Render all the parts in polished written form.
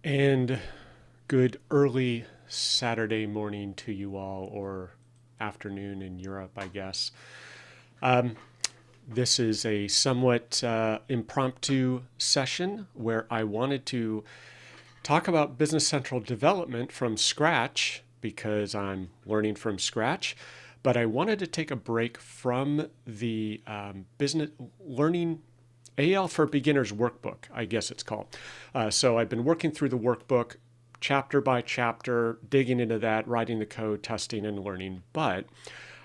And good early Saturday morning to you all, or afternoon in Europe, I guess. Um, this is a somewhat impromptu session where I wanted to talk about Business Central development from scratch because I'm learning from scratch. But I wanted to take a break from the business learning AL for Beginners workbook, I guess it's called. So I've been working through the workbook chapter by chapter, digging into that, writing the code, testing, and learning. But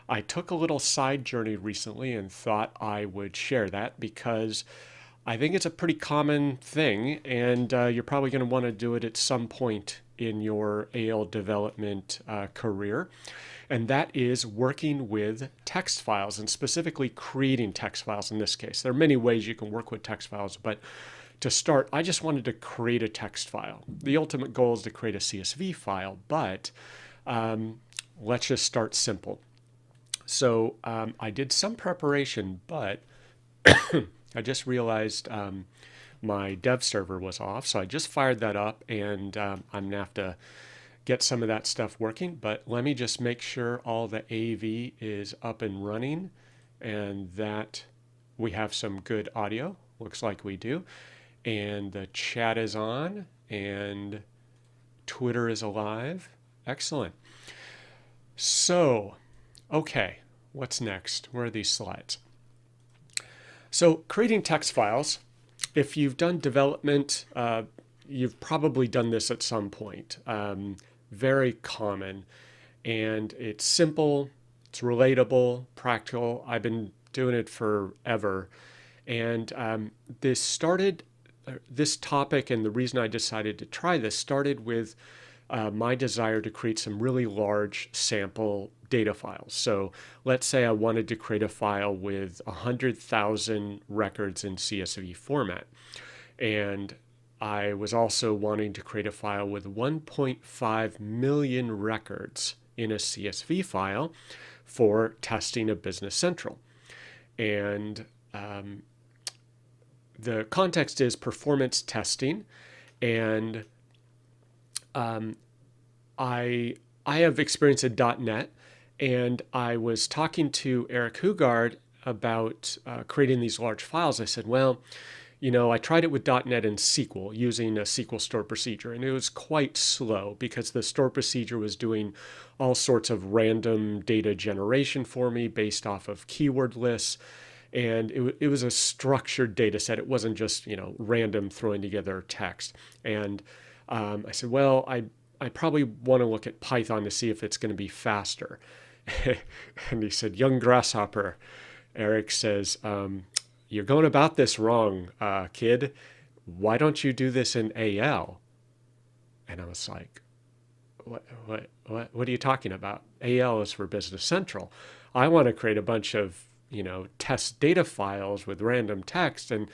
I took a little side journey recently and thought I would share that because I think it's a pretty common thing, and you're probably going to want to do it at some point in your AL development career. And that is working with text files and specifically creating text files in this case. There are many ways you can work with text files, but to start, I just wanted to create a text file. The ultimate goal is to create a CSV file, but let's just start simple. So I did some preparation, but I just realized my dev server was off. So I just fired that up, and I'm going to have to get some of that stuff working. But let me just make sure all the AV is up and running and that we have some good audio. Looks like we do. And the chat is on and Twitter is alive. Excellent. So, okay, what's next? Where are these slides? So creating text files, if you've done development, you've probably done this at some point. Very common, and it's simple, it's relatable, practical. I've been doing it forever. And this topic and the reason I decided to try this started with my desire to create some really large sample data files. So let's say I wanted to create a file with 100,000 records in CSV format. And I was also wanting to create a file with 1.5 million records in a CSV file for testing of Business Central. And the context is performance testing. And I have experience in .NET, and I was talking to Eric Hugard about creating these large files. I said, well, I tried it with .NET and SQL using a SQL store procedure, and it was quite slow because the store procedure was doing all sorts of random data generation for me based off of keyword lists. And it was a structured data set. It wasn't just, random throwing together text. And I said, well, I probably want to look at Python to see if it's going to be faster. And he said, young grasshopper. Eric says, you're going about this wrong, kid. Why don't you do this in AL? And I was like, what are you talking about? AL is for Business Central. I want to create a bunch of, test data files with random text. And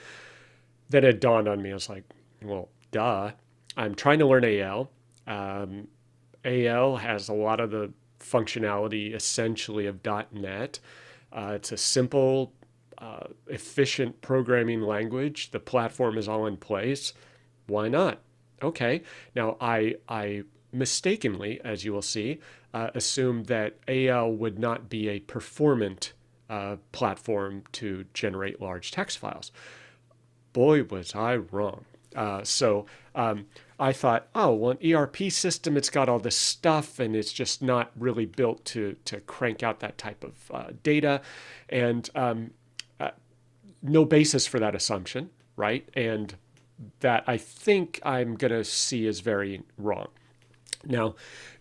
then it dawned on me. I was like, well, duh. I'm trying to learn AL. AL has a lot of the functionality essentially of .NET. It's a simple, efficient programming language. The platform is all in place. Why not? Okay. Now, I mistakenly, as you will see, assumed that AL would not be a performant platform to generate large text files. Boy, was I wrong. So I thought, oh, well, an ERP system, it's got all this stuff and it's just not really built to crank out that type of data. And no basis for that assumption, right? And that I think I'm going to see is very wrong. Now,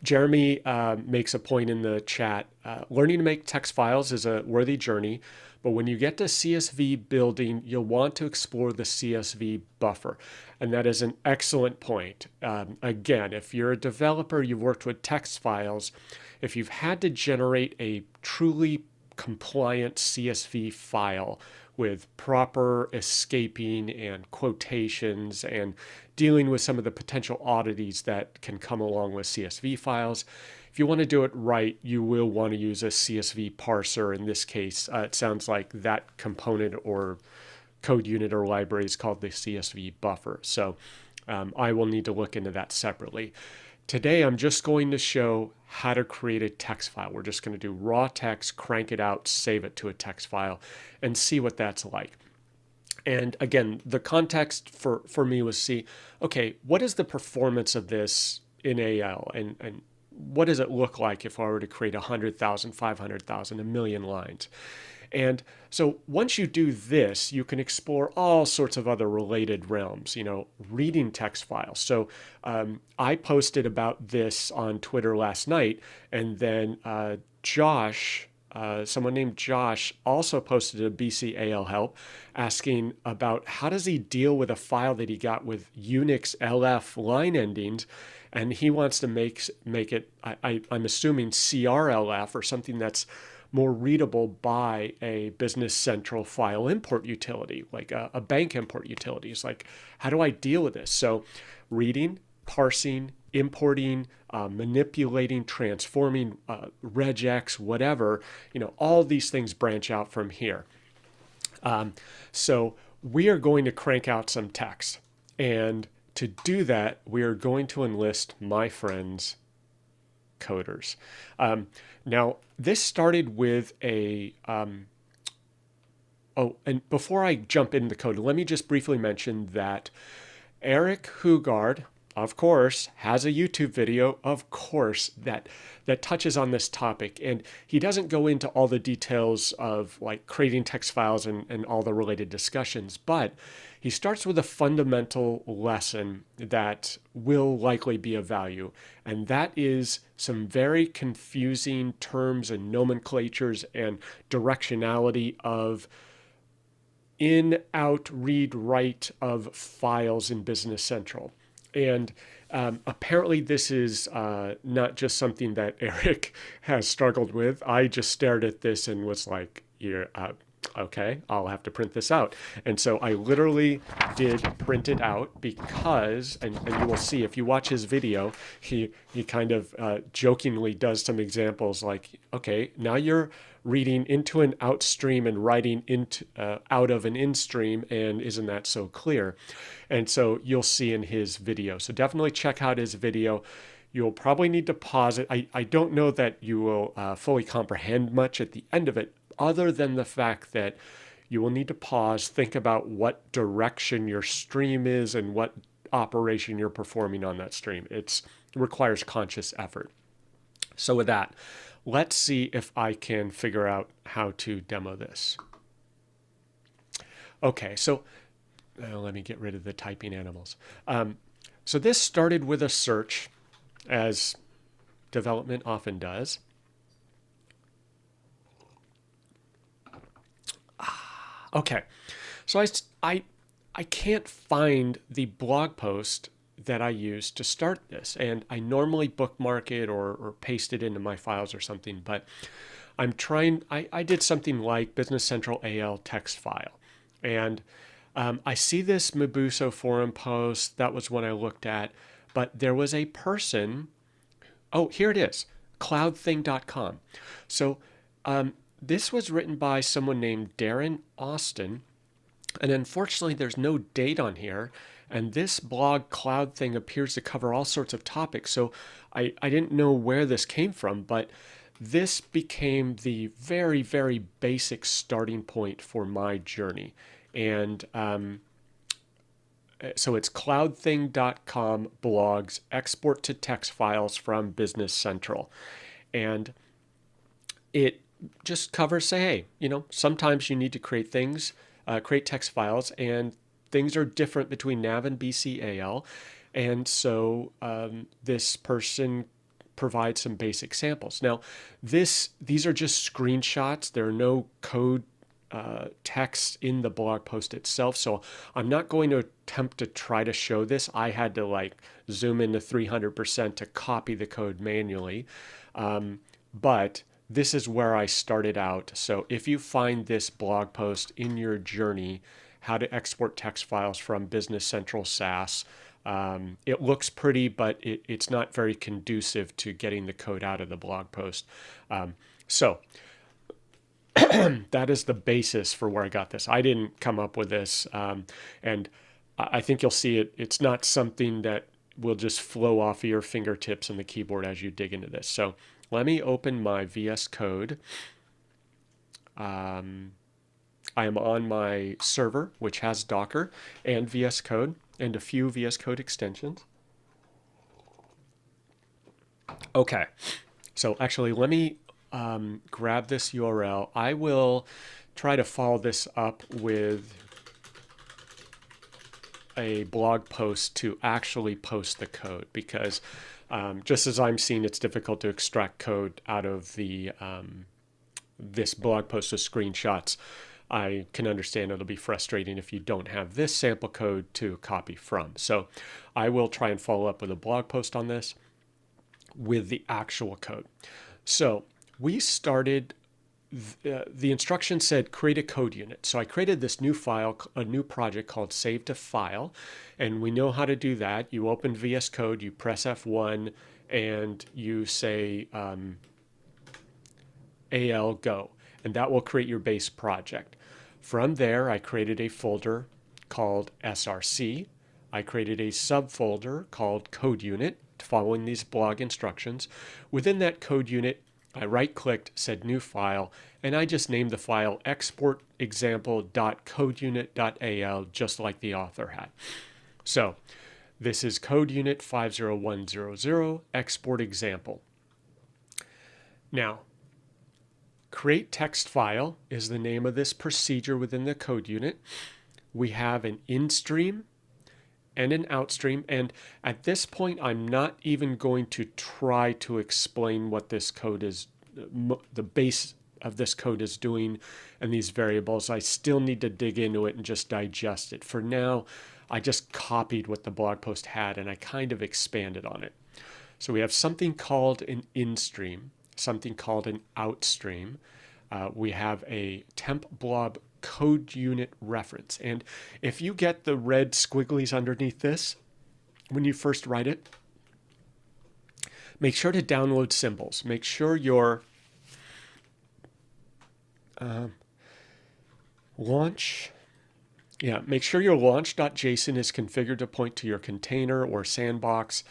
Jeremy makes a point in the chat. Learning to make text files is a worthy journey, but when you get to CSV building, you'll want to explore the CSV buffer. And that is an excellent point. Again, if you're a developer, you've worked with text files, if you've had to generate a truly compliant CSV file with proper escaping and quotations and dealing with some of the potential oddities that can come along with CSV files. If you want to do it right, you will want to use a CSV parser. In this case, it sounds like that component or code unit or library is called the CSV buffer. So I will need to look into that separately. Today, I'm just going to show how to create a text file. We're just going to do raw text, crank it out, save it to a text file, and see what that's like. And again, the context for me was see, okay, what is the performance of this in AL? And what does it look like if I were to create 100,000, 500,000, a million lines? And so once you do this, you can explore all sorts of other related realms, reading text files. So I posted about this on Twitter last night, and then Josh, someone named Josh, also posted a BCAL help asking about how does he deal with a file that he got with Unix LF line endings, and he wants to make it, I'm assuming CRLF or something that's more readable by a Business Central file import utility, like a bank import utility. It's like, how do I deal with this? So reading, parsing, importing, manipulating, transforming, regex, whatever, all these things branch out from here. So we are going to crank out some text. And to do that, we are going to enlist my friends, coders. Now, this started with a... and before I jump into the code, let me just briefly mention that Eric Hugard, of course, has a YouTube video, of course, that touches on this topic. And he doesn't go into all the details of like creating text files and all the related discussions, but he starts with a fundamental lesson that will likely be of value. And that is some very confusing terms and nomenclatures and directionality of in, out, read, write of files in Business Central. And apparently this is not just something that Eric has struggled with. I just stared at this and was like, okay, I'll have to print this out. And so I literally did print it out because, and you will see if you watch his video, he kind of jokingly does some examples like, okay, now you're reading into an outstream and writing into out of an instream, and isn't that so clear? And so you'll see in his video. So definitely check out his video. You'll probably need to pause it. I don't know that you will fully comprehend much at the end of it, other than the fact that you will need to pause, think about what direction your stream is and what operation you're performing on that stream. It requires conscious effort. So with that, let's see if I can figure out how to demo this. Okay, so let me get rid of the typing animals. So this started with a search, as development often does. Okay, so I can't find the blog post that I used to start this, and I normally bookmark it or paste it into my files or something, but I'm trying, I did something like Business Central AL text file, and I see this Mabuso forum post. That was one I looked at, but there was a person, oh, here it is, cloudthing.com. So this was written by someone named Darren Austin, and unfortunately there's no date on here, and this blog Cloud Thing appears to cover all sorts of topics, so I didn't know where this came from, but this became the very, very basic starting point for my journey. And so it's cloudthing.com blogs, export to text files from Business Central. And it just covers, say, hey, sometimes you need to create things, create text files, and things are different between nav and BCAL. And so this person provides some basic samples. Now, these are just screenshots. There are no code text in the blog post itself. So I'm not going to attempt to try to show this. I had to zoom into 300% to copy the code manually. But this is where I started out. So if you find this blog post in your journey, how to export text files from Business Central SAS, it looks pretty, but it's not very conducive to getting the code out of the blog post. So that is the basis for where I got this. I didn't come up with this. And I think you'll see it. It's not something that will just flow off of your fingertips on the keyboard as you dig into this. So let me open my VS Code. I am on my server, which has Docker and VS Code and a few VS Code extensions. Okay, so actually, let me grab this URL. I will try to follow this up with a blog post to actually post the code, because just as I'm seeing, it's difficult to extract code out of the this blog post with screenshots. I can understand it'll be frustrating if you don't have this sample code to copy from. So I will try and follow up with a blog post on this with the actual code. So we started, the instruction said create a code unit. So I created this new file, a new project called save to file. And we know how to do that. You open VS Code, you press F1, and you say AL go. And that will create your base project. From there, I created a folder called SRC. I created a subfolder called code unit, following these blog instructions. Within that code unit, I right-clicked, said new file, and I just named the file exportexample.codeunit.al, just like the author had. So this is code unit 50100 export example. Now, create text file is the name of this procedure within the code unit. We have an InStream and an Outstream, and at this point I'm not even going to try to explain what this code is, the base of this code is doing, and these variables. I still need to dig into it and just digest it. For now, I just copied what the blog post had and I kind of expanded on it. So we have something called an InStream, something called an Outstream. We have a temp blob code unit reference. And if you get the red squigglies underneath this, when you first write it, make sure to download symbols. Make sure your make sure your launch.json is configured to point to your container or sandbox,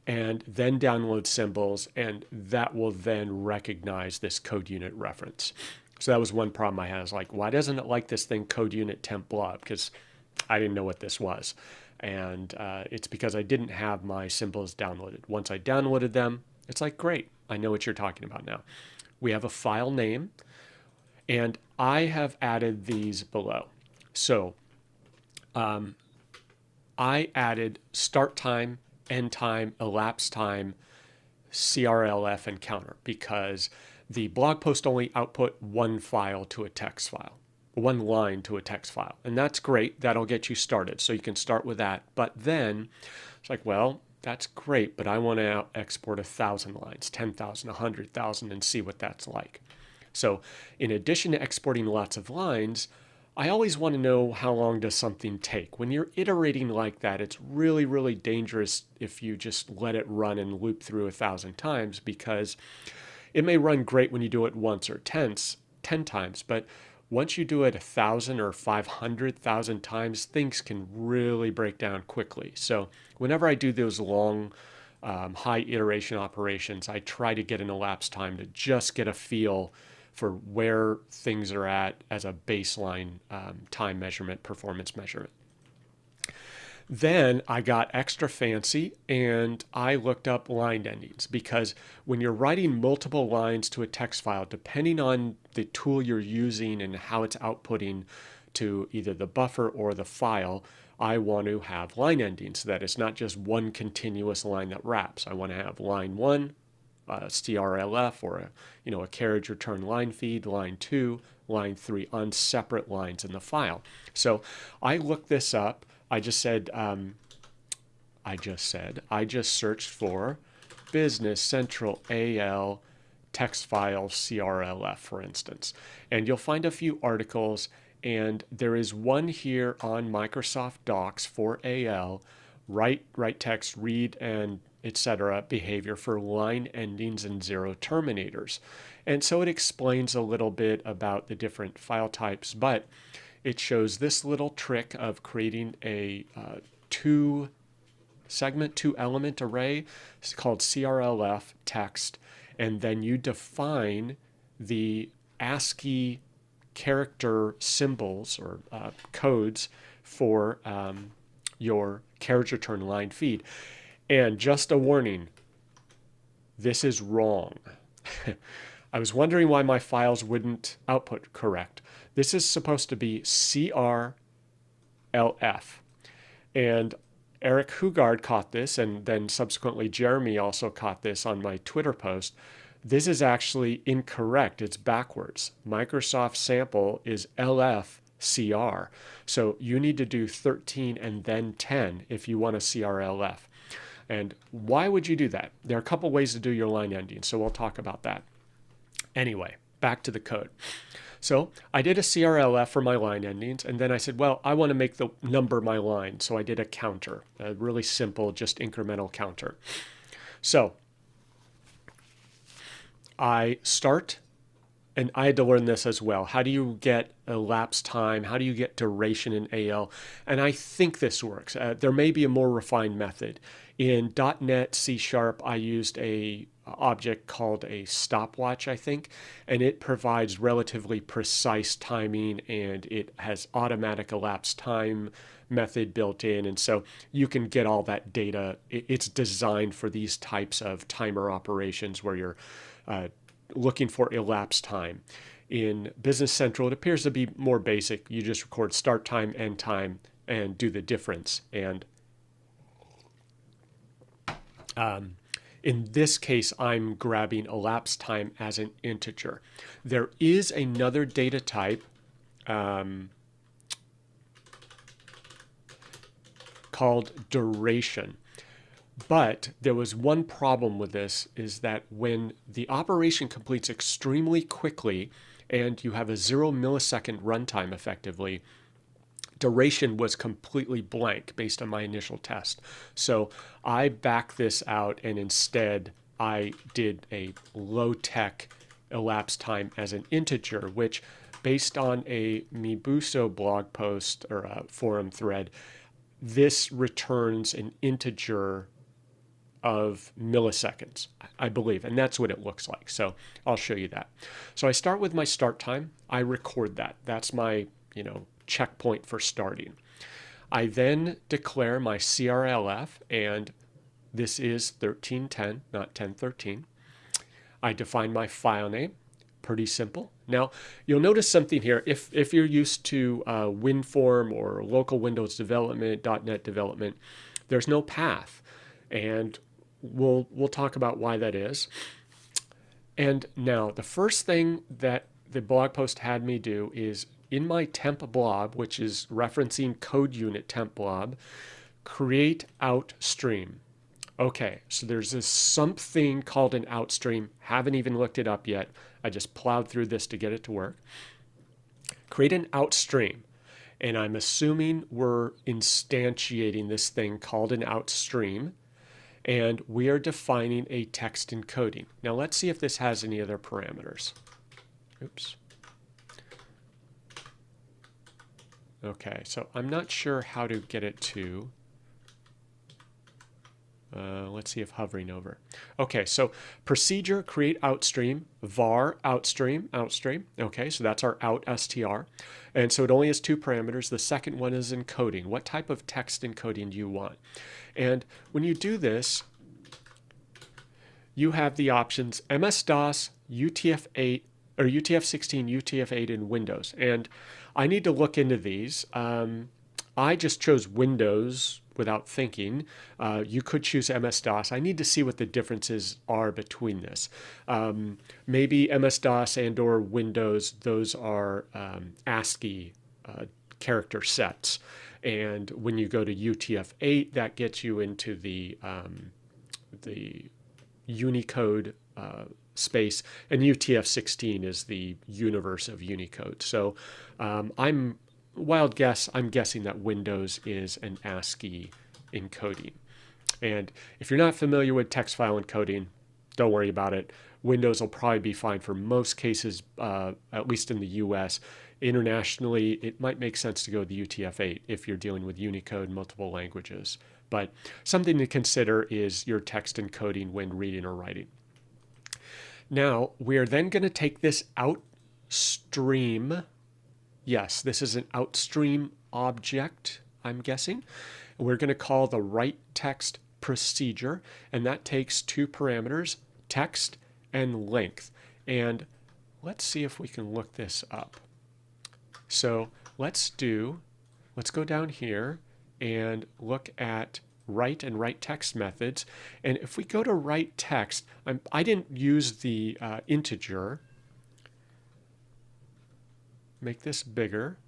and then download symbols, and that will then recognize this code unit reference. So that was one problem I had. I was like, why doesn't it like this thing code unit temp blob? Because I didn't know what this was. And it's because I didn't have my symbols downloaded. Once I downloaded them, it's like, great, I know what you're talking about now. We have a file name, and I have added these below. So I added start time, end time, elapsed time, CRLF, and counter, because the blog post only output one file to a text file, one line to a text file. And that's great. That'll get you started. So you can start with that. But then it's like, well, that's great, but I want to export 1,000 lines, 10,000, 100,000, and see what that's like. So in addition to exporting lots of lines, I always want to know how long does something take. When you're iterating like that, it's really, really dangerous if you just let it run and loop through 1,000 times, because it may run great when you do it once or 10 times, but once you do it 1,000 or 500,000 times, things can really break down quickly. So whenever I do those long, high iteration operations, I try to get an elapsed time to just get a feel for where things are at as a baseline time measurement, performance measurement. Then I got extra fancy and I looked up line endings, because when you're writing multiple lines to a text file, depending on the tool you're using and how it's outputting to either the buffer or the file, I want to have line endings so that it's not just one continuous line that wraps. I want to have line 1, CRLF, or a carriage return line feed, line 2, line 3 on separate lines in the file. So I looked this up. I just searched for Business Central AL text file CRLF, for instance. And you'll find a few articles, and there is one here on Microsoft Docs for AL, RightText, read, and etc. behavior for line endings and zero terminators. And so it explains a little bit about the different file types, but it shows this little trick of creating a two element array. It's called CRLF text, and then you define the ASCII character symbols or codes for your carriage return line feed. And just a warning, this is wrong. I was wondering why my files wouldn't output correct. This is supposed to be CRLF. And Eric Hugard caught this, and then subsequently Jeremy also caught this on my Twitter post. This is actually incorrect. It's backwards. Microsoft sample is LFCR. So you need to do 13 and then 10 if you want a CRLF. And why would you do that? There are a couple ways to do your line ending, so we'll talk about that. Anyway, back to the code. So I did a CRLF for my line endings, and then I said, well, I want to make the number my line. So I did a counter, a really simple, just incremental counter. So I start, and I had to learn this as well. How do you get elapsed time? How do you get duration in AL? And I think this works. There may be a more refined method. In .NET C#, I used a object called a stopwatch, I think, and it provides relatively precise timing, and it has automatic elapsed time method built in, and so you can get all that data. It's designed for these types of timer operations where you're looking for elapsed time. In Business Central, it appears to be more basic. You just record start time, end time, and do the difference. And in this case, I'm grabbing elapsed time as an integer. There is another data type called duration. But there was one problem with this, is that when the operation completes extremely quickly and you have a 0 millisecond runtime effectively, duration was completely blank based on my initial test. So I backed this out, and instead I did a low-tech elapsed time as an integer, which based on a Mibuso blog post or a forum thread, this returns an integer of milliseconds, I believe, and that's what it looks like. So I'll show you that. So I start with my start time. I record that. That's my, checkpoint for starting. I then declare my CRLF, and this is 1310, not 1013. I define my file name. Pretty simple. Now, you'll notice something here. If you're used to WinForm or local Windows development, .NET development, there's no path. And we'll talk about why that is. And now, the first thing that the blog post had me do is, in my temp blob, which is referencing code unit temp blob, create Outstream. Okay, so there's this something called an Outstream. Haven't even looked it up yet. I just plowed through this to get it to work. Create an Outstream. And I'm assuming we're instantiating this thing called an Outstream. And we are defining a text encoding. Now let's see if this has any other parameters. Oops. Okay, so I'm not sure how to get it to. Let's see if hovering over. Okay, so procedure, create Outstream, var Outstream. Okay, so that's our out str. And so it only has two parameters. The second one is encoding. What type of text encoding do you want? And when you do this, you have the options MS-DOS, UTF-8, or UTF-16, UTF-8 in Windows. And I need to look into these. I just chose Windows without thinking. You could choose MS-DOS. I need to see what the differences are between this. Maybe MS-DOS and or Windows, those are ASCII character sets. And when you go to UTF-8, that gets you into the Unicode space, and UTF-16 is the universe of Unicode. So I'm guessing that Windows is an ASCII encoding. And if you're not familiar with text file encoding, don't worry about it. Windows will probably be fine for most cases, at least in the US. Internationally, it might make sense to go with the UTF-8 if you're dealing with Unicode multiple languages. But something to consider is your text encoding when reading or writing. Now, we are then going to take this Outstream. Yes, this is an Outstream object, I'm guessing. We're going to call the RightText procedure, and that takes two parameters, text and length. And let's see if we can look this up. So let's go down here and look at write and RightText methods. And if we go to RightText, I didn't use the integer. Make this bigger.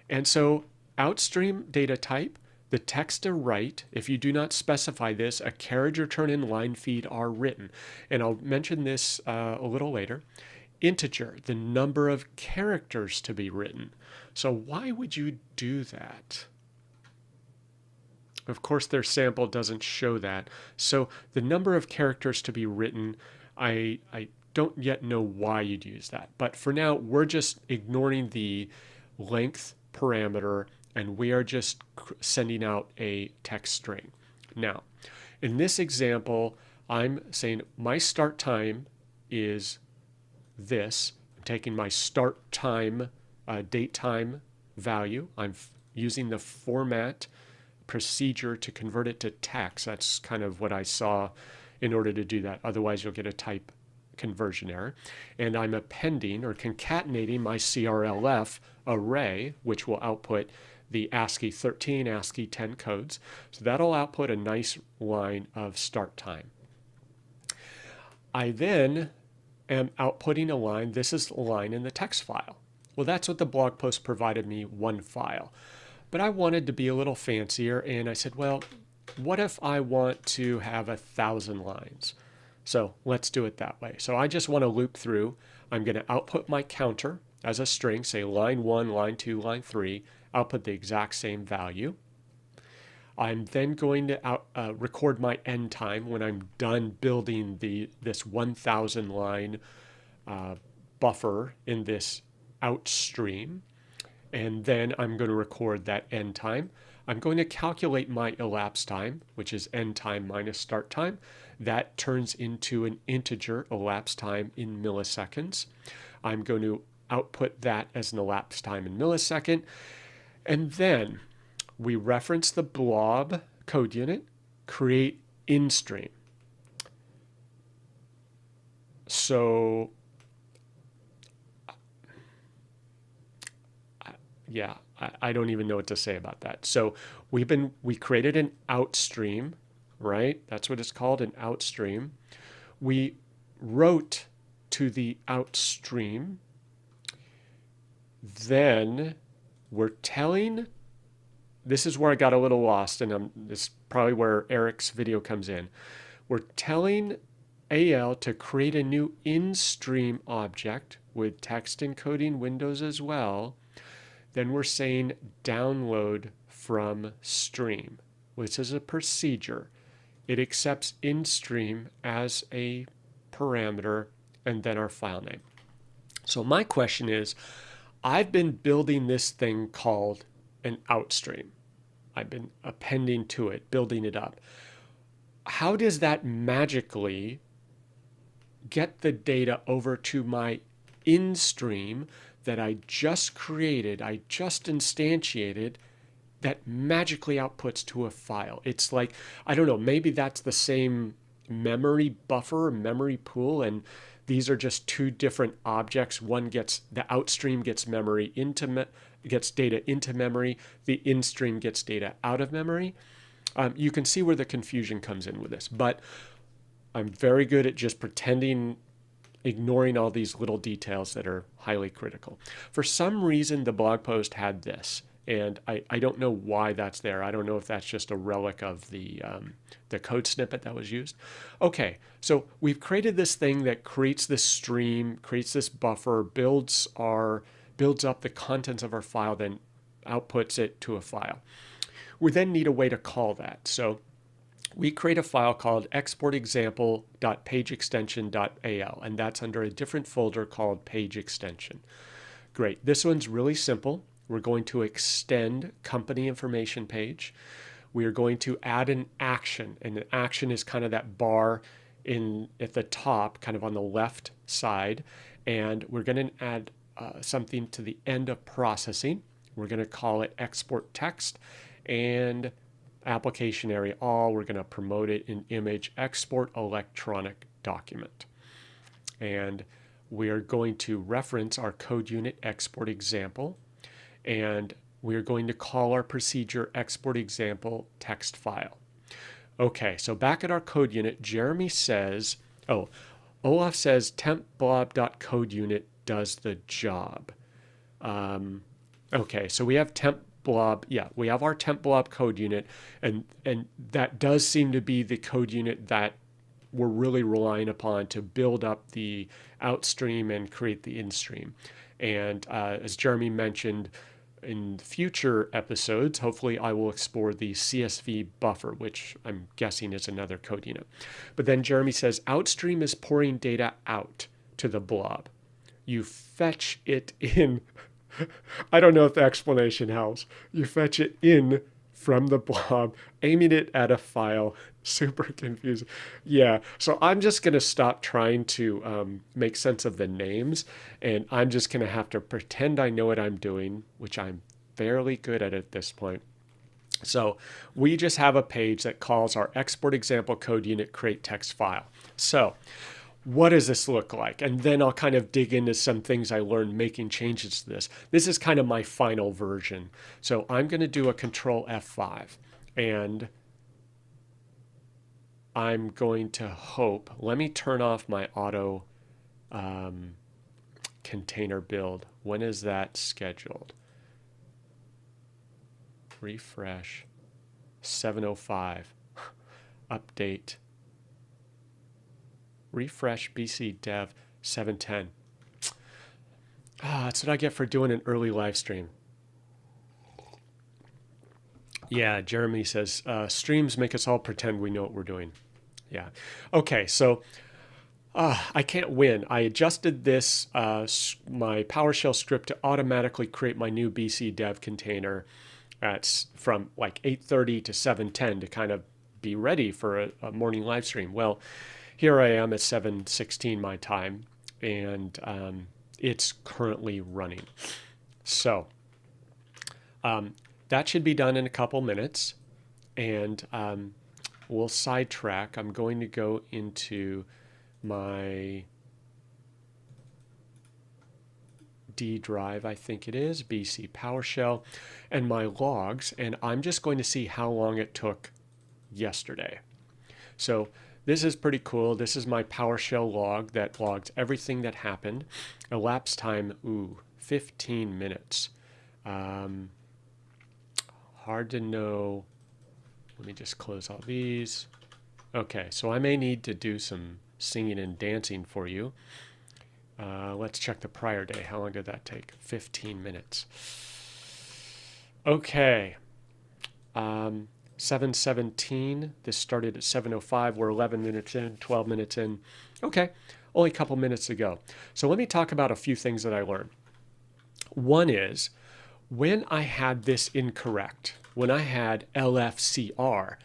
And so Outstream data type, the text to write, if you do not specify this, a carriage return and line feed are written. And I'll mention this a little later. Integer, the number of characters to be written. So why would you do that? Of course, their sample doesn't show that. So the number of characters to be written, I don't yet know why you'd use that. But for now, we're just ignoring the length parameter, and we are just sending out a text string. Now, in this example, I'm saying my start time is this. I'm taking my start time, date time value. I'm using the format procedure to convert it to text. That's kind of what I saw in order to do that. Otherwise, you'll get a type conversion error. And I'm appending or concatenating my CRLF array, which will output the ASCII 13, ASCII 10 codes. So that'll output a nice line of start time. I then am outputting a line. This is a line in the text file. Well, that's what the blog post provided me, one file. But I wanted to be a little fancier, and I said, well, what if I want to have 1,000 lines? So let's do it that way. So I just want to loop through. I'm going to output my counter as a string, say line 1, line 2, line 3, output the exact same value. I'm then going to record my end time when I'm done building this 1,000 line buffer in this Outstream. And then I'm going to record that end time. I'm going to calculate my elapsed time, which is end time minus start time. That turns into an integer elapsed time in milliseconds. I'm going to output that as an elapsed time in millisecond. And then we reference the blob code unit, create InStream. So yeah, I don't even know what to say about that. So we created an Outstream, right? That's what it's called, an Outstream. We wrote to the Outstream. Then we're telling, this is where I got a little lost, and this is probably where Eric's video comes in. We're telling AL to create a new InStream object with text encoding windows as well. Then we're saying download from stream, which is a procedure. It accepts InStream as a parameter and then our file name. So my question is, I've been building this thing called an Outstream. I've been appending to it, building it up. How does that magically get the data over to my InStream that I just created, I just instantiated, that magically outputs to a file? It's like, I don't know, maybe that's the same memory buffer, memory pool, and these are just two different objects. One gets, the Outstream gets memory gets data into memory, the InStream gets data out of memory. You can see where the confusion comes in with this, but I'm very good at just pretending, ignoring all these little details that are highly critical. For some reason, the blog post had this, and I don't know why that's there. I don't know if that's just a relic of the code snippet that was used. Okay, so we've created this thing that creates this stream, creates this buffer, builds up the contents of our file, then outputs it to a file. We then need a way to call that. So we create a file called exportexample.pageextension.al, and that's under a different folder called page extension. Great. This one's really simple. We're going to extend company information page. We are going to add an action, and an action is kind of that bar at the top, kind of on the left side, and we're going to add something to the end of processing. We're going to call it export text, and application area all, we're going to promote it in image export electronic document. And we're going to reference our code unit export example, and we're going to call our procedure export example text file. Okay, so back at our code unit, Jeremy says, Olaf says temp-blob.codeUnit does the job. Okay, so we have temp-blob, we have our temp-blob code unit, and that does seem to be the code unit that we're really relying upon to build up the Outstream and create the InStream. And as Jeremy mentioned, in future episodes, hopefully I will explore the CSV buffer, which I'm guessing is another code unit. But then Jeremy says, Outstream is pouring data out to the blob. You fetch it in. I don't know if the explanation helps. You fetch it in from the blob, aiming it at a file. Super confusing. Yeah, so I'm just going to stop trying to make sense of the names, and I'm just going to have to pretend I know what I'm doing, which I'm fairly good at this point. So we just have a page that calls our export example code unit create text file. So what does this look like? And then I'll kind of dig into some things I learned making changes to this. This is kind of my final version. So I'm going to do a Control F5, and I'm going to hope, let me turn off my auto container build. When is that scheduled? Refresh, 7:05, update, refresh BC dev 7:10. That's what I get for doing an early live stream. Yeah, Jeremy says, streams make us all pretend we know what we're doing. Yeah. Okay, so I can't win. I adjusted this, my PowerShell script to automatically create my new BC dev container from like 8:30 to 7:10 to kind of be ready for a morning live stream. Well, here I am at 7:16 my time, and it's currently running. So that should be done in a couple minutes, and we'll sidetrack. I'm going to go into my D drive, I think it is, BC PowerShell, and my logs, and I'm just going to see how long it took yesterday. So this is pretty cool. This is my PowerShell log that logs everything that happened. Elapsed time, 15 minutes. Hard to know. Let me just close all these. Okay, so I may need to do some singing and dancing for you. Let's check the prior day. How long did that take? 15 minutes. Okay. 7:17. This started at 7:05. We're 11 minutes in, 12 minutes in. Okay, only a couple minutes to go. So let me talk about a few things that I learned. One is, when I had this incorrect, when I had LFCR,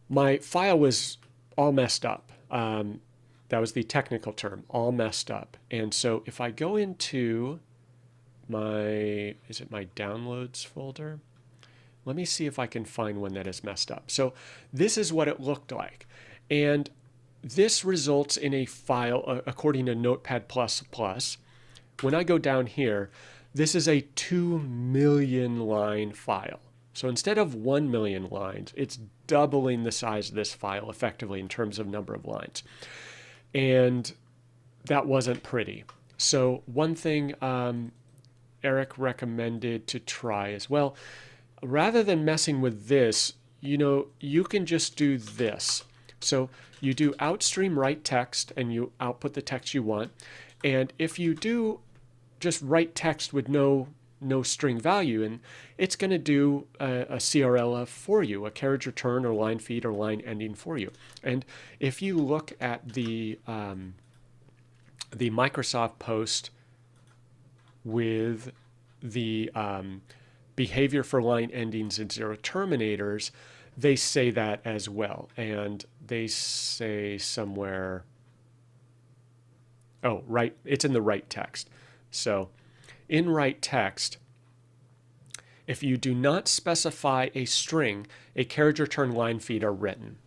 my file was all messed up. That was the technical term, all messed up. And so if I go into my downloads folder? Let me see if I can find one that is messed up. So this is what it looked like. And this results in a file, according to Notepad++. When I go down here, this is a 2 million line file. So instead of 1 million lines, it's doubling the size of this file effectively in terms of number of lines. And that wasn't pretty. So one thing Eric recommended to try as well, rather than messing with this, you can just do this. So you do Outstream RightText and you output the text you want. And if you do just RightText with no string value, and it's going to do a CRLF for you, a carriage return or line feed or line ending for you. And if you look at the Microsoft post with the behavior for line endings and zero terminators, they say that as well. And they say somewhere, oh, right, it's in the RightText. So in RightText, if you do not specify a string, a carriage return line feed are written.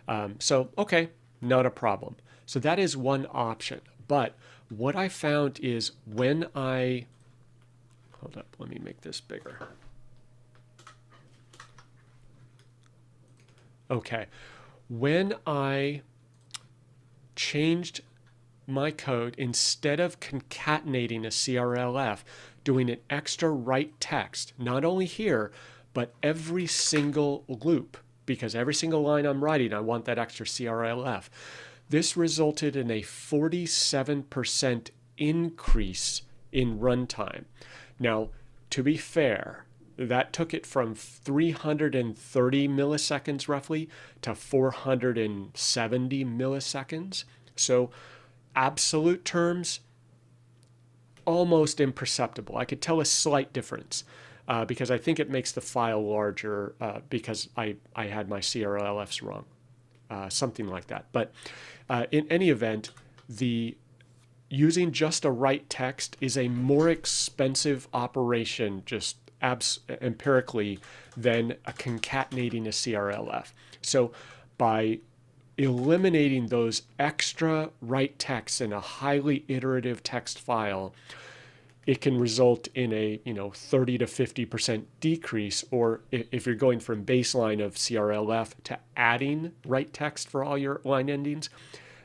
Okay, not a problem. So that is one option. But what I found is when I, hold up, let me make this bigger. Okay, when I changed my code, instead of concatenating a CRLF, doing an extra RightText, not only here, but every single loop, because every single line I'm writing, I want that extra CRLF. This resulted in a 47% increase in runtime. Now, to be fair, that took it from 330 milliseconds roughly to 470 milliseconds. So absolute terms, almost imperceptible. I could tell a slight difference because I think it makes the file larger because I had my CRLFs wrong, something like that. But in any event, using just a RightText is a more expensive operation just empirically than concatenating a CRLF. So by eliminating those extra RightTexts in a highly iterative text file, it can result in a 30 to 50% decrease. Or if you're going from baseline of CRLF to adding RightText for all your line endings,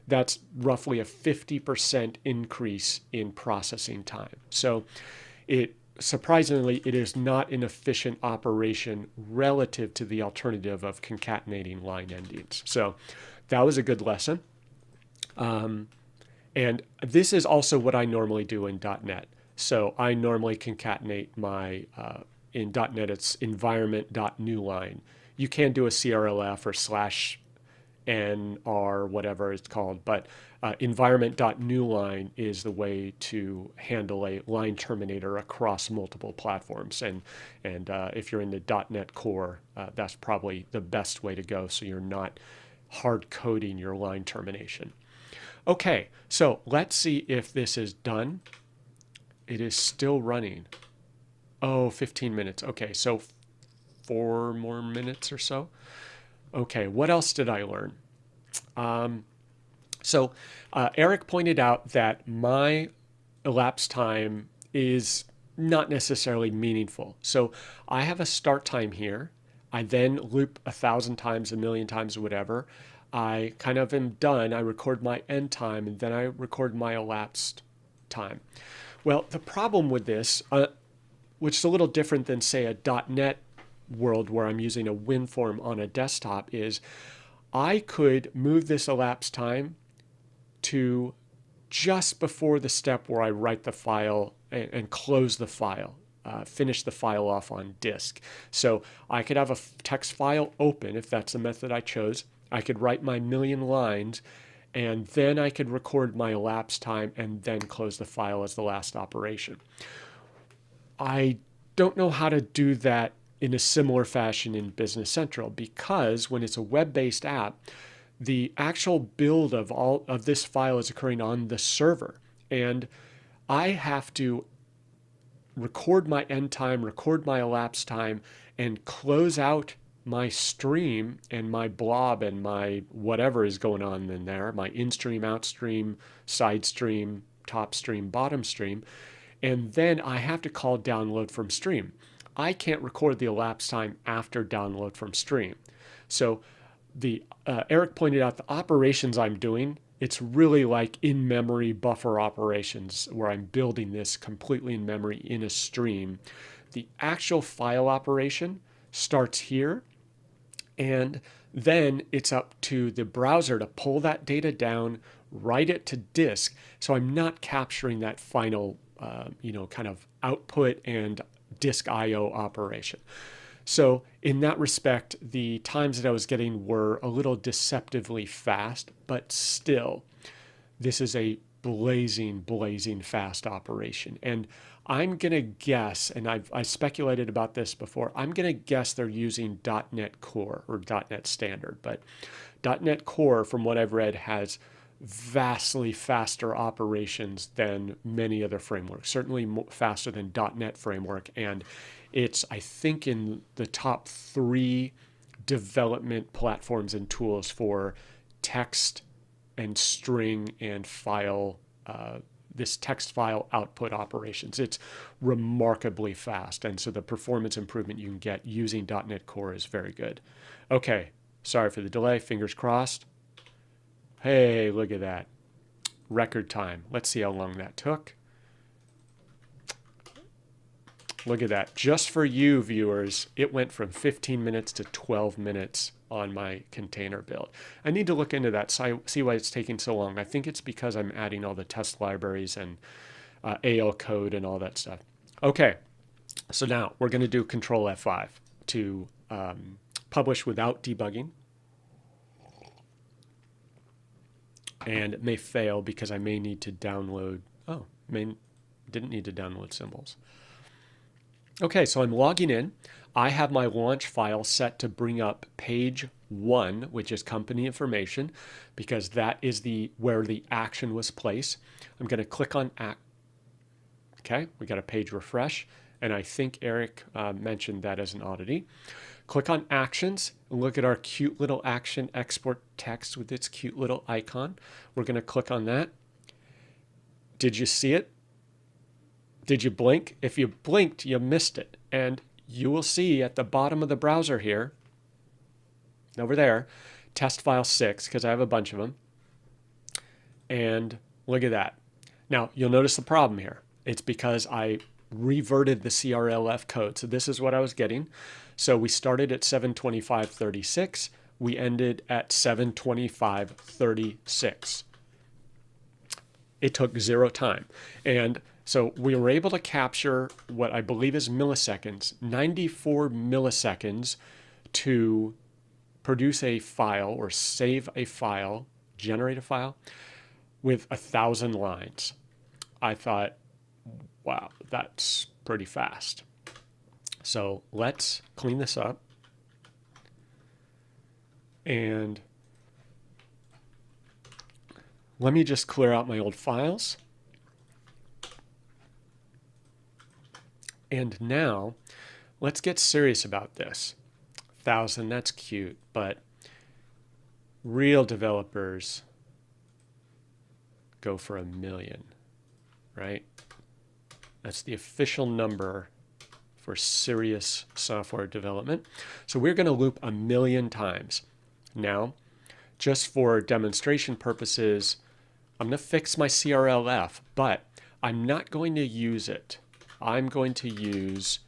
that's roughly a 50% increase in processing time. So surprisingly, it is not an efficient operation relative to the alternative of concatenating line endings. So that was a good lesson. And this is also what I normally do in .NET. So I normally concatenate my, in .NET, it's environment.newline. You can do a CRLF or /n or whatever it's called, but environment.newline is the way to handle a line terminator across multiple platforms. And if you're in the .NET Core, that's probably the best way to go, so you're not hard coding your line termination. Okay, so let's see if this is done. It is still running. Oh, 15 minutes. Okay, so 4 more minutes or so. Okay, what else did I learn? Eric pointed out that my elapsed time is not necessarily meaningful. So I have a start time here. I then loop 1,000 times, 1,000,000 times, whatever. I kind of am done. I record my end time, and then I record my elapsed time. Well, the problem with this, which is a little different than, say, a .NET world where I'm using a WinForm on a desktop, is I could move this elapsed time to just before the step where I write the file and close the file, finish the file off on disk. So I could have a text file open if that's the method I chose. I could write my 1,000,000 lines, and then I could record my elapsed time and then close the file as the last operation. I don't know how to do that in a similar fashion in Business Central, because when it's a web-based app, the actual build of all of this file is occurring on the server, and I have to record my end time, record my elapsed time, and close out my stream and my blob and my whatever is going on in there, my in-stream, out-stream, side stream, top stream, bottom stream, and then I have to call download from stream. I can't record the elapsed time after download from stream. So Eric pointed out the operations I'm doing, it's really like in-memory buffer operations where I'm building this completely in memory in a stream. The actual file operation starts here, and then it's up to the browser to pull that data down, write it to disk. So I'm not capturing that final, kind of output and disk I/O operation. So in that respect, the times that I was getting were a little deceptively fast, but still, this is a blazing fast operation. And I'm going to guess, and I speculated about this before, I'm going to guess they're using .NET Core or .NET Standard. But .NET Core, from what I've read, has vastly faster operations than many other frameworks, certainly faster than .NET Framework. And it's, I think, in the top 3 development platforms and tools for text and string and file, this text file output operations. It's remarkably fast. And so the performance improvement you can get using .NET Core is very good. Okay, sorry for the delay, fingers crossed. Hey, look at that. Record time. Let's see how long that took. Look at that. Just for you viewers, it went from 15 minutes to 12 minutes on my container build. I need to look into that, see why it's taking so long. I think it's because I'm adding all the test libraries and AL code and all that stuff. Okay, so now we're going to do Control F5 to publish without debugging. And it may fail because I may need to download, didn't need to download symbols. Okay, so I'm logging in. I have my launch file set to bring up page 1, which is company information, because that is where the action was placed. I'm going to click on act. Okay, we got a page refresh, and I think Eric mentioned that as an oddity. Click on actions and look at our cute little action export text with its cute little icon. We're going to click on that. Did you see it? Did you blink? If you blinked, you missed it. And you will see at the bottom of the browser here, over there, test file 6, because I have a bunch of them. And look at that. Now, you'll notice the problem here. It's because I reverted the CRLF code. So this is what I was getting. So we started at 725.36. We ended at 725.36. It took 0 time. And so we were able to capture what I believe is milliseconds, 94 milliseconds to produce a file or save a file, generate a file with 1,000 lines. I thought, wow, that's pretty fast. So let's clean this up. And let me just clear out my old files. And now let's get serious about this. 1,000, that's cute, but real developers go for 1,000,000, right? That's the official number for serious software development. So we're going to loop 1,000,000 times. Now, just for demonstration purposes, I'm going to fix my CRLF, but I'm not going to use it. I'm going to use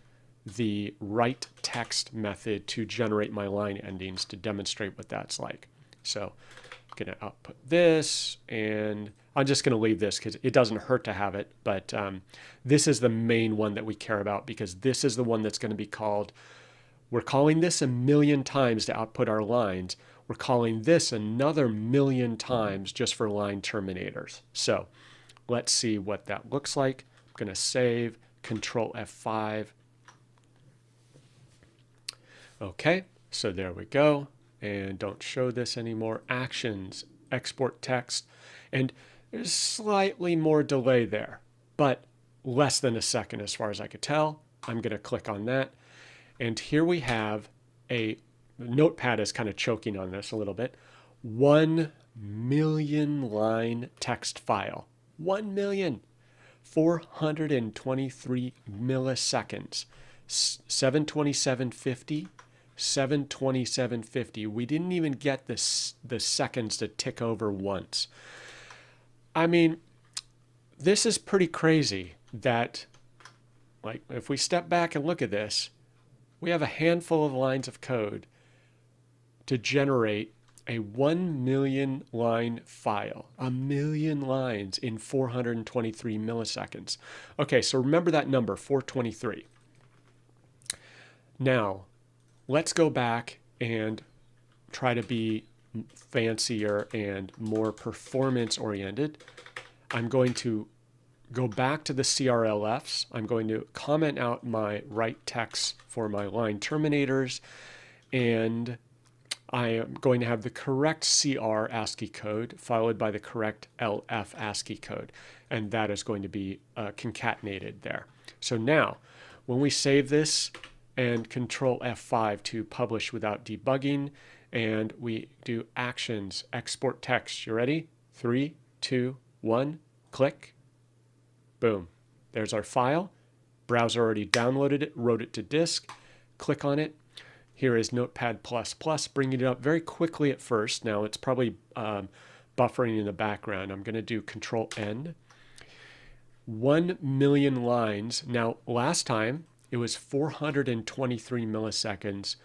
the RightText method to generate my line endings to demonstrate what that's like. So I'm going to output this, and I'm just going to leave this because it doesn't hurt to have it. But this is the main one that we care about because this is the one that's going to be called. We're calling this 1,000,000 times to output our lines. We're calling this another 1,000,000 times just for line terminators. So let's see what that looks like. I'm going to save. Control F5. Okay, so there we go. And don't show this anymore. Actions, export text. And there's slightly more delay there, but less than a second as far as I could tell. I'm going to click on that. And here we have Notepad is kind of choking on this a little bit. 1,000,000 line text file. 1,000,000. 423 milliseconds, 727.50, 727.50. We didn't even get the seconds to tick over once. I mean, this is pretty crazy that, like, if we step back and look at this, we have a handful of lines of code to generate a 1,000,000 line file, 1,000,000 lines in 423 milliseconds. Okay, so remember that number, 423. Now, let's go back and try to be fancier and more performance oriented. I'm going to go back to the CRLFs. I'm going to comment out my RightText for my line terminators, and I am going to have the correct CR ASCII code followed by the correct LF ASCII code, and that is going to be concatenated there. So now, when we save this and Control F5 to publish without debugging, and we do actions, export text. You ready? 3, 2, 1, click. Boom. There's our file. Browser already downloaded it, wrote it to disk. Click on it. Here is Notepad++, bringing it up very quickly at first. Now it's probably buffering in the background. I'm going to do Control N. 1 million lines. Now, last time it was 423 milliseconds.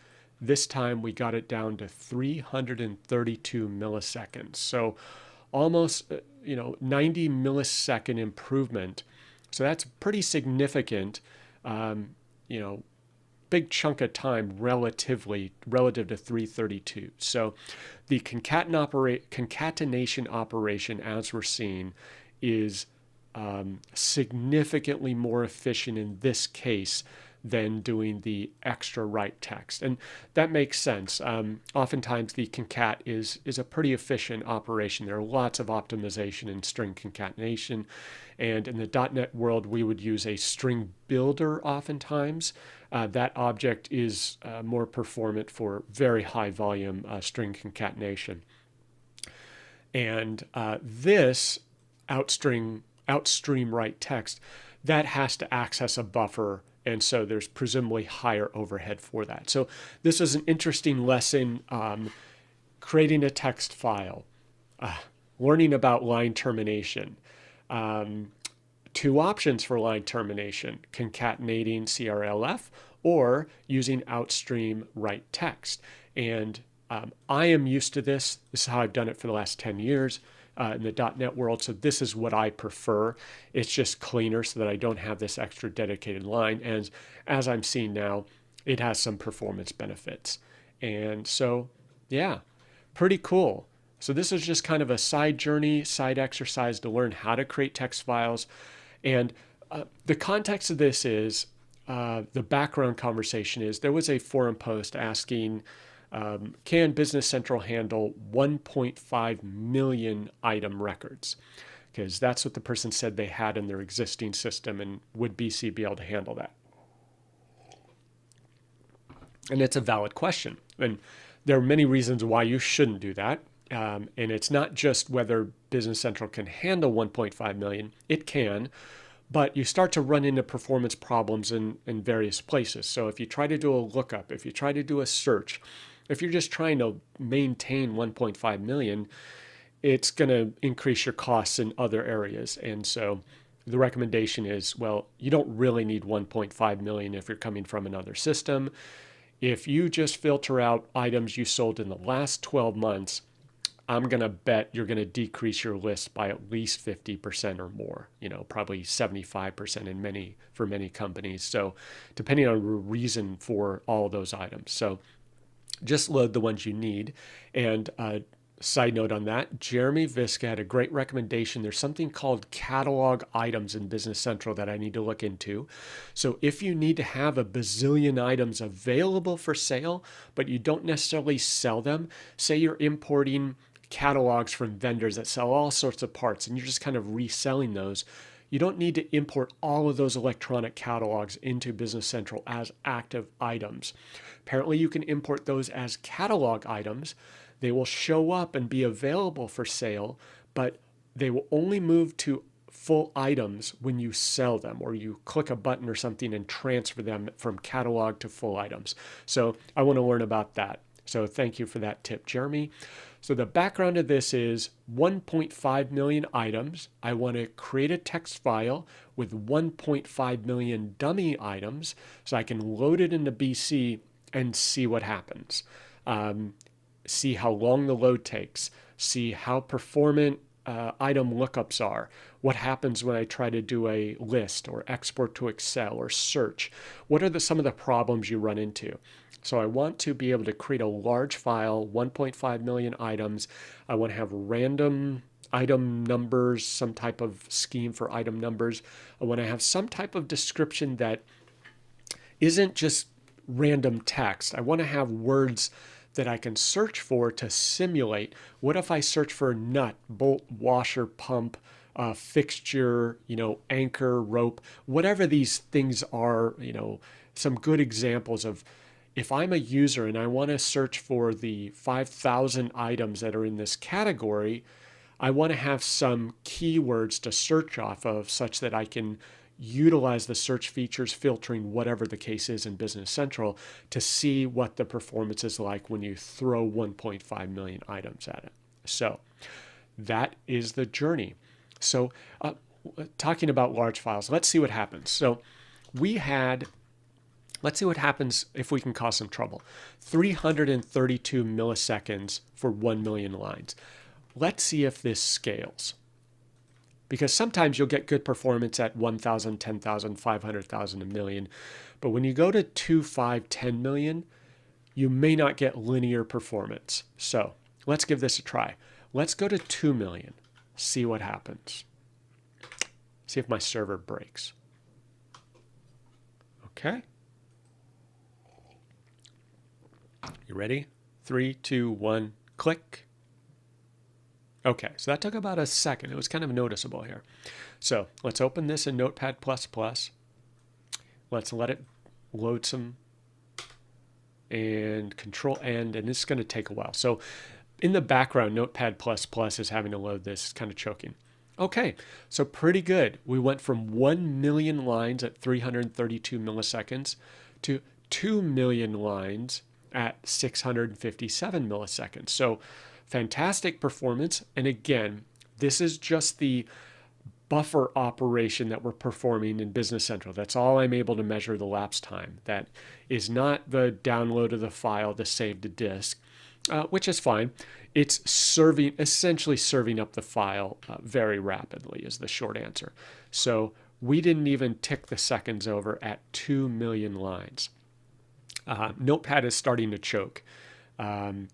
This time we got it down to 332 milliseconds. So almost 90 millisecond improvement. So that's pretty significant, big chunk of time relative to 332. So the concatenation operation, as we're seeing, is significantly more efficient in this case than doing the extra RightText. And that makes sense. Oftentimes the concat is a pretty efficient operation. There are lots of optimization in string concatenation. And in the .NET world, we would use a string builder oftentimes. That object is more performant for very high volume string concatenation. And this Outstream RightText, that has to access a buffer, and so there's presumably higher overhead for that. So this is an interesting lesson, creating a text file, learning about line termination. 2 options for line termination: concatenating CRLF or using Outstream RightText. And I am used to this. This is how I've done it for the last 10 years. In the .NET world, so this is what I prefer. It's just cleaner so that I don't have this extra dedicated line, and as I'm seeing now, it has some performance benefits. And so, yeah, pretty cool. So this is just kind of a side journey, side exercise to learn how to create text files. And the context of this is, the background conversation is, there was a forum post asking, can Business Central handle 1.5 million item records? Because that's what the person said they had in their existing system, and would BC be able to handle that? And it's a valid question. And there are many reasons why you shouldn't do that. And it's not just whether Business Central can handle 1.5 million. It can, but you start to run into performance problems in various places. So if you try to do a lookup, if you try to do a search, if you're just trying to maintain 1.5 million, it's going to increase your costs in other areas. And so the recommendation is, well, you don't really need 1.5 million if you're coming from another system. If you just filter out items you sold in the last 12 months, I'm going to bet you're going to decrease your list by at least 50% or more, probably 75% for many companies. So depending on the reason for all those items. So just load the ones you need. And side note on that, Jeremy Viska had a great recommendation. There's something called catalog items in Business Central that I need to look into. So if you need to have a bazillion items available for sale, but you don't necessarily sell them, say you're importing catalogs from vendors that sell all sorts of parts and you're just kind of reselling those, you don't need to import all of those electronic catalogs into Business Central as active items. Apparently you can import those as catalog items. They will show up and be available for sale, but they will only move to full items when you sell them, or you click a button or something and transfer them from catalog to full items. So I want to learn about that. So thank you for that tip, Jeremy. So the background of this is 1.5 million items. I want to create a text file with 1.5 million dummy items so I can load it into BC and see what happens. See how long the load takes. See how performant item lookups are. What happens when I try to do a list or export to Excel or search? What are some of the problems you run into? So I want to be able to create a large file, 1.5 million items. I want to have random item numbers, some type of scheme for item numbers. I want to have some type of description that isn't just random text. I want to have words that I can search for to simulate. What if I search for nut, bolt, washer, pump, fixture, anchor, rope, whatever these things are, some good examples of if I'm a user and I want to search for the 5,000 items that are in this category, I want to have some keywords to search off of such that I can utilize the search features, filtering whatever the case is in Business Central to see what the performance is like when you throw 1.5 million items at it. So that is the journey. So talking about large files, let's see what happens. So let's see what happens if we can cause some trouble. 332 milliseconds for 1 million lines. Let's see if this scales. Because sometimes you'll get good performance at 1,000, 10,000, 500,000, a million. But when you go to 2, 5, 10 million, you may not get linear performance. So let's give this a try. Let's go to 2 million, see what happens. See if my server breaks. Okay. You ready? 3, 2, 1, click. Okay, so that took about a second. It was kind of noticeable here. So let's open this in Notepad++. Let's let it load some and Control N, and this is going to take a while. So in the background, Notepad++ is having to load this. It's kind of choking. Okay, so pretty good. We went from 1 million lines at 332 milliseconds to 2 million lines at 657 milliseconds. So fantastic performance. And again, this is just the buffer operation that we're performing in Business Central. That's all I'm able to measure the lapse time. That is not the download of the file, the save to disk, which is fine. It's essentially serving up the file very rapidly is the short answer. So we didn't even tick the seconds over at 2 million lines. Notepad is starting to choke.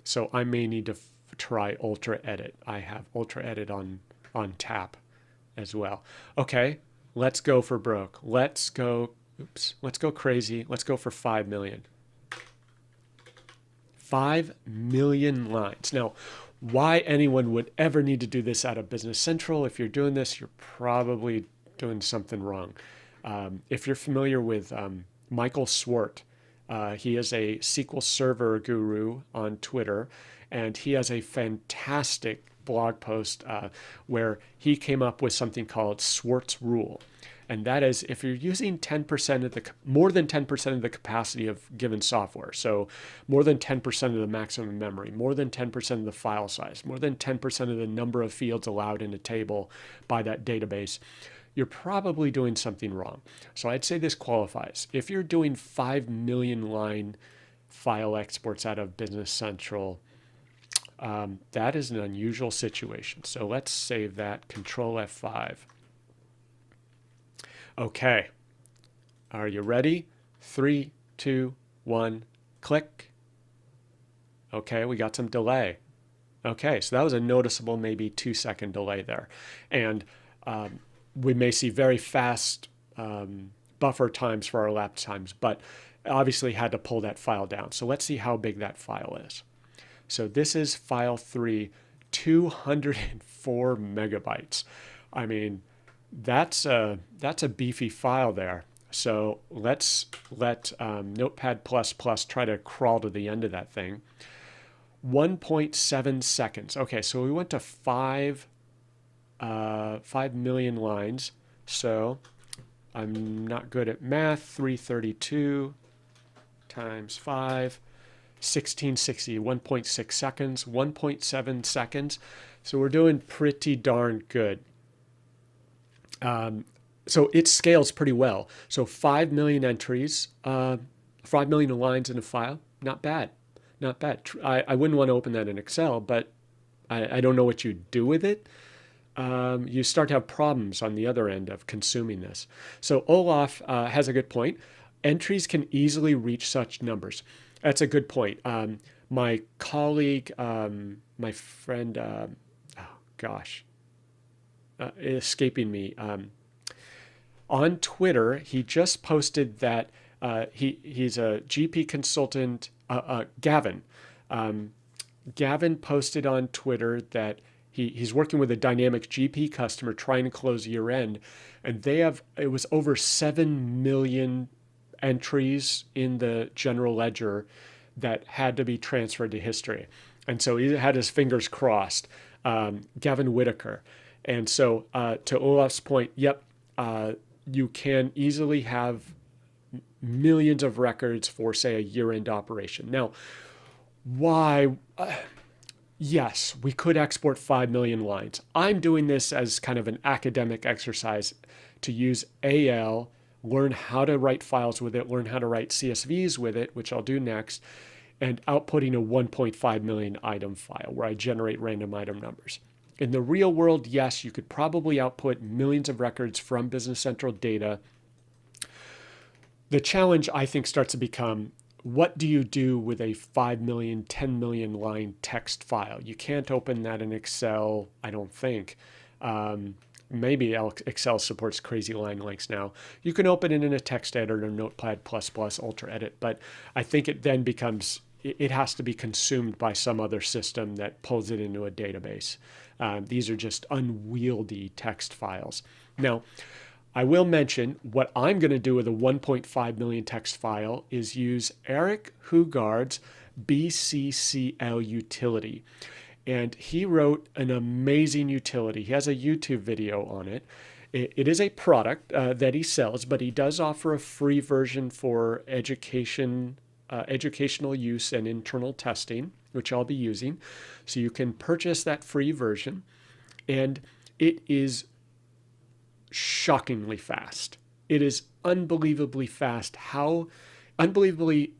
So I may need to try Ultra Edit. I have Ultra Edit on tap as well. Okay, let's go for broke. Let's go crazy. Let's go for 5 million. 5 million lines. Now, why anyone would ever need to do this out of Business Central, if you're doing this, you're probably doing something wrong. If you're familiar with Michael Schwartz, he is a SQL Server guru on Twitter, and he has a fantastic blog post where he came up with something called Schwartz Rule. And that is if you're using 10% of more than 10% of the capacity of given software, so more than 10% of the maximum memory, more than 10% of the file size, more than 10% of the number of fields allowed in a table by that database, you're probably doing something wrong. So I'd say this qualifies. If you're doing 5 million line file exports out of Business Central, that is an unusual situation. So let's save that, Control F5. Okay, are you ready? 3, 2, 1, click. Okay, we got some delay. Okay, so that was a noticeable maybe 2-second delay there. And we may see very fast buffer times for our lapse times, but obviously had to pull that file down. So let's see how big that file is. So this is file 3, 204 megabytes. I mean, that's a beefy file there. So let's let Notepad++ try to crawl to the end of that thing. 1.7 seconds. Okay, so we went to 5 million lines. So I'm not good at math. 332 times 5, 1660, 1.6 seconds, 1.7 seconds. So we're doing pretty darn good. So it scales pretty well. So 5 million entries, 5 million lines in a file, not bad. Not bad. I wouldn't want to open that in Excel, but I don't know what you do with it. You start to have problems on the other end of consuming this. So Olaf has a good point. Entries can easily reach such numbers. That's a good point. My colleague, my friend, escaping me. On Twitter, he just posted that he's a GP consultant, Gavin. Gavin posted on Twitter that he's working with a dynamic GP customer trying to close year end, and it was over 7 million entries in the general ledger that had to be transferred to history. And so he had his fingers crossed, Gavin Whitaker. And so to Olaf's point, yep, you can easily have millions of records for, say, a year-end operation. Now, why? Yes, we could export 5 million lines. I'm doing this as kind of an academic exercise to use AL, learn how to write files with it, learn how to write CSVs with it, which I'll do next, and outputting a 1.5 million item file where I generate random item numbers. In the real world, yes, you could probably output millions of records from Business Central data. The challenge, I think, starts to become, what do you do with a 5 million, 10 million line text file? You can't open that in Excel, I don't think. Maybe Excel supports crazy line lengths now. You can open it in a text editor, Notepad++, Ultra Edit, but I think it then becomes, it has to be consumed by some other system that pulls it into a database. These are just unwieldy text files. Now, I will mention what I'm going to do with a 1.5 million text file is use Eric Hugard's BCCL utility. And he wrote an amazing utility. He has a YouTube video on it. It is a product that he sells, but he does offer a free version for educational use and internal testing, which I'll be using. So you can purchase that free version, and it is shockingly fast. It is unbelievably fast. Unbelievably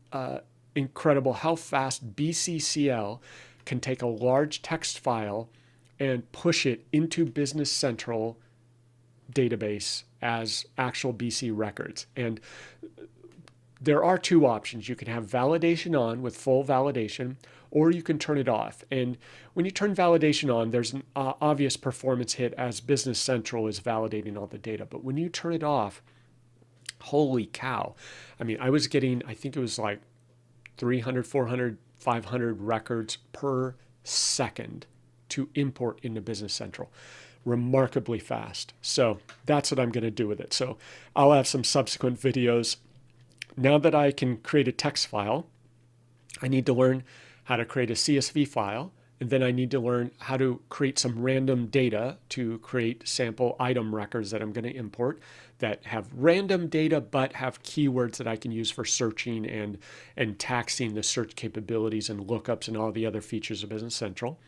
incredible how fast BCCL can take a large text file and push it into Business Central database as actual BC records. And there are two options. You can have validation on with full validation, or you can turn it off. And when you turn validation on, there's an obvious performance hit as Business Central is validating all the data. But when you turn it off, holy cow. I mean, I was getting, I think it was like 300, 400, 500 records per second to import into Business Central. Remarkably fast. So that's what I'm going to do with it. So I'll have some subsequent videos. Now that I can create a text file, I need to learn how to create a CSV file, and then I need to learn how to create some random data to create sample item records that I'm going to import that have random data but have keywords that I can use for searching and taxing the search capabilities and lookups and all the other features of Business Central.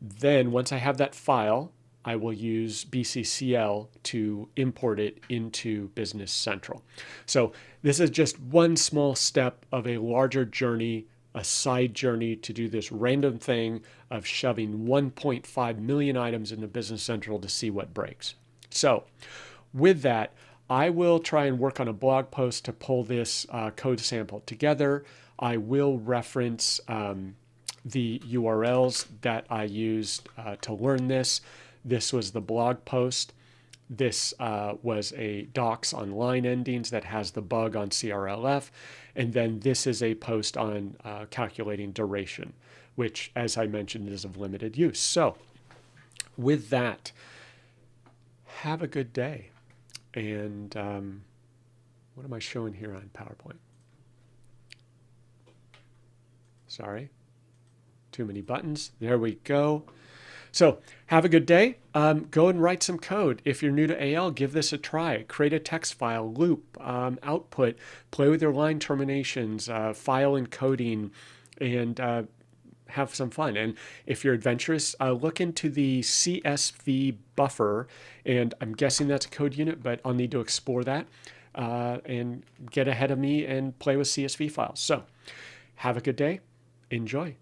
Then once I have that file, I will use BCCL to import it into Business Central. So this is just one small step of a larger journey, a side journey to do this random thing of shoving 1.5 million items into Business Central to see what breaks. So with that, I will try and work on a blog post to pull this code sample together. I will reference the URLs that I used to learn this. This was the blog post. This was a docs on line endings that has the bug on CRLF. And then this is a post on calculating duration, which, as I mentioned, is of limited use. So with that, have a good day. And what am I showing here on PowerPoint? Sorry, too many buttons. There we go. So have a good day. Go and write some code. If you're new to AL, give this a try. Create a text file, loop, output, play with your line terminations, file encoding, and have some fun. And if you're adventurous, look into the CSV buffer. And I'm guessing that's a code unit, but I'll need to explore that and get ahead of me and play with CSV files. So have a good day. Enjoy.